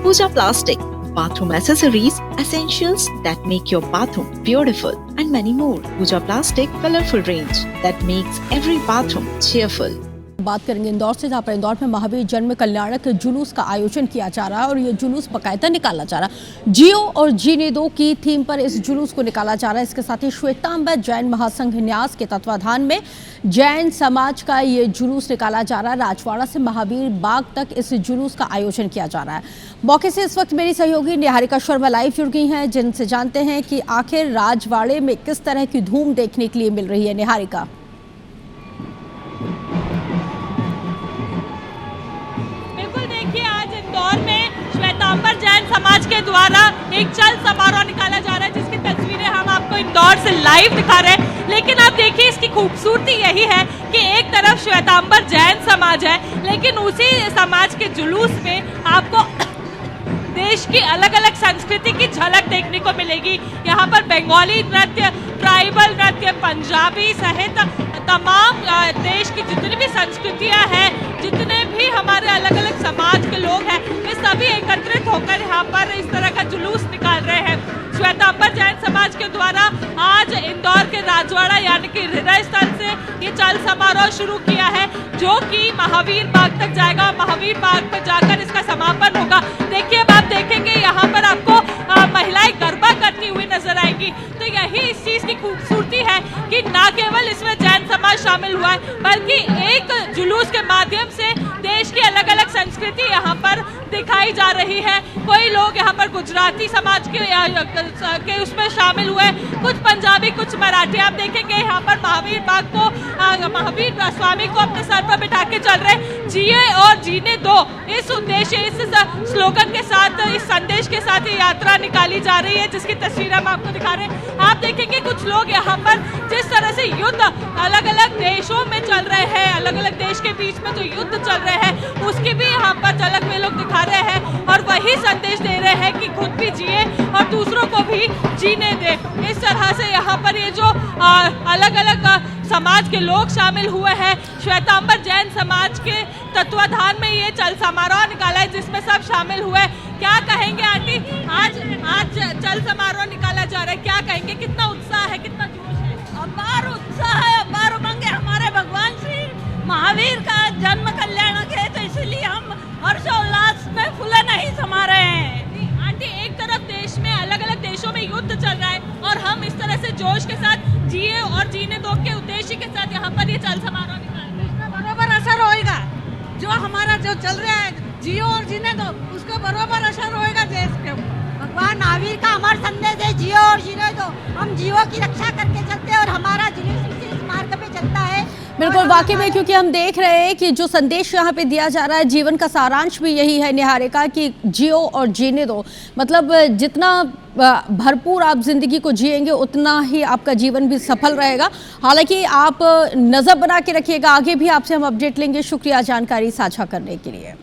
Pooja Plastic, bathroom accessories, essentials that make your bathroom beautiful, and many more. Pooja Plastic colorful range that makes every bathroom cheerful. बात करेंगे इंदौर से, जहाँ पर इंदौर में महावीर जन्म कल्याणक जुलूस का आयोजन किया जा रहा है और ये जुलूस बाकायदा निकाला जा रहा है। जियो और जीने दो की थीम पर इस जुलूस को निकाला जा रहा है। इसके साथ ही श्वेतांबर जैन महासंघ न्यास के तत्वाधान में जैन समाज का ये जुलूस निकाला जा रहा है। राजवाड़ा से महावीर बाग तक इस जुलूस का आयोजन किया जा रहा है। मौके से इस वक्त मेरी सहयोगी निहारिका शर्मा लाइव जुड़ गई हैं, जिनसे जानते हैं कि आखिर राजवाड़े में किस तरह की धूम देखने के लिए मिल रही है। निहारिका, इंदौर में श्वेतांबर जैन समाज के द्वारा एक चल समारोह निकाला जा रहा है, जिसकी तस्वीरें हम आपको इंदौर से लाइव दिखा रहे हैं। लेकिन आप देखिए, इसकी खूबसूरती यही है कि एक तरफ श्वेतांबर जैन समाज है, लेकिन उसी समाज के जुलूस में आपको देश की अलग अलग संस्कृति की झलक देखने को मिलेगी। यहाँ पर बंगाली नृत्य, ट्राइबल नृत्य, पंजाबी सहित तमाम देश की जितनी भी संस्कृतियाँ हैं, जितने भी हमारे अलग अलग समाज के लोग हैं, वे सभी एकत्रित होकर यहाँ पर इस तरह का जुलूस निकाल रहे हैं। श्वेतांबर जैन समाज के द्वारा आज इंदौर के राजवाड़ा यानी कि हृदय स्थल से ये चल समारोह शुरू किया है, जो कि महावीर बाग तक जाएगा। महावीर बाग पर जाकर इसका समापन होगा। देखिए, अब आप देखेंगे यहाँ पर आपको महिलाएं गरबा करती हुई नजर आएंगी। तो यही इस चीज की खूबसूरती है कि न केवल इसमें जैन समाज शामिल हुआ है, बल्कि एक जुलूस के माध्यम से देश की अलग अलग संस्कृति यहाँ पर दिखाई जा रही है। कोई लोग यहाँ पर गुजराती समाज के उसमें शामिल हुए, कुछ पंजाबी, कुछ मराठी। आप देखेंगे यहाँ पर महावीर बाग को, महावीर स्वामी को अपने सर पर बिठा के चल रहे। जिए और जीने दो, इस उद्देश्य, इस स्लोगन के साथ, इस संदेश के साथ ये यात्रा निकाली जा रही है, जिसकी तस्वीर हम आपको दिखा रहे हैं। आप देखेंगे कुछ लोग यहाँ पर जिस तरह से युद्ध अलग अलग देशों में चल रहे हैं, अलग अलग देश के बीच में जो युद्ध चल रहे हैं, उसकी भी यहाँ पर झलक में लोग दिखा रहे हैं और वही संदेश दे रहे हैं कि खुद भी जिए और दूसरों को भी जीने दे। इस तरह से यहाँ पर ये जो अलग अलग समाज के लोग शामिल हुए हैं, श्वेतांबर जैन समाज के तत्वाधान में ये चल समारोह निकाला है, जिसमें सब शामिल हुए। क्या कहेंगे आंटी, आज चल समारोह निकाला जा रहा है, क्या कहेंगे? कितना उत्साह है, कितना जोश है? अपार उत्साह है, अपार उमंग है। हमारे भगवान श्री महावीर का जन्म कल्याणक है, तो इसलिए हम हर्षोल्लास में फूले नहीं समा रहे हैं। आंटी, एक तरफ देश में अलग अलग देशों में युद्ध चल रहा है और हम इस तरह से जोश के साथ जिए और जीने दो के उद्देश्य के साथ यहाँ पर ये चल समारोह निकाल रहे हैं। बराबर असर होएगा, जो हमारा जो चल रहा है जियो और जीने दो, उसका बराबर असर होएगा देश के। भगवान महावीर का हमारा संदेश है, जियो और जीने दो। हम जीवों की रक्षा करके चलते हैं और हमारा जुलूस इस मार्ग पे चलता है। बिल्कुल, वाकई में, क्योंकि हम देख रहे हैं कि जो संदेश यहाँ पे दिया जा रहा है, जीवन का सारांश भी यही है निहारिका, कि जियो और जीने दो। मतलब जितना भरपूर आप जिंदगी को जिएंगे, उतना ही आपका जीवन भी सफल रहेगा। हालांकि आप नज़र बना के रखिएगा, आगे भी आपसे हम अपडेट लेंगे। शुक्रिया जानकारी साझा करने के लिए।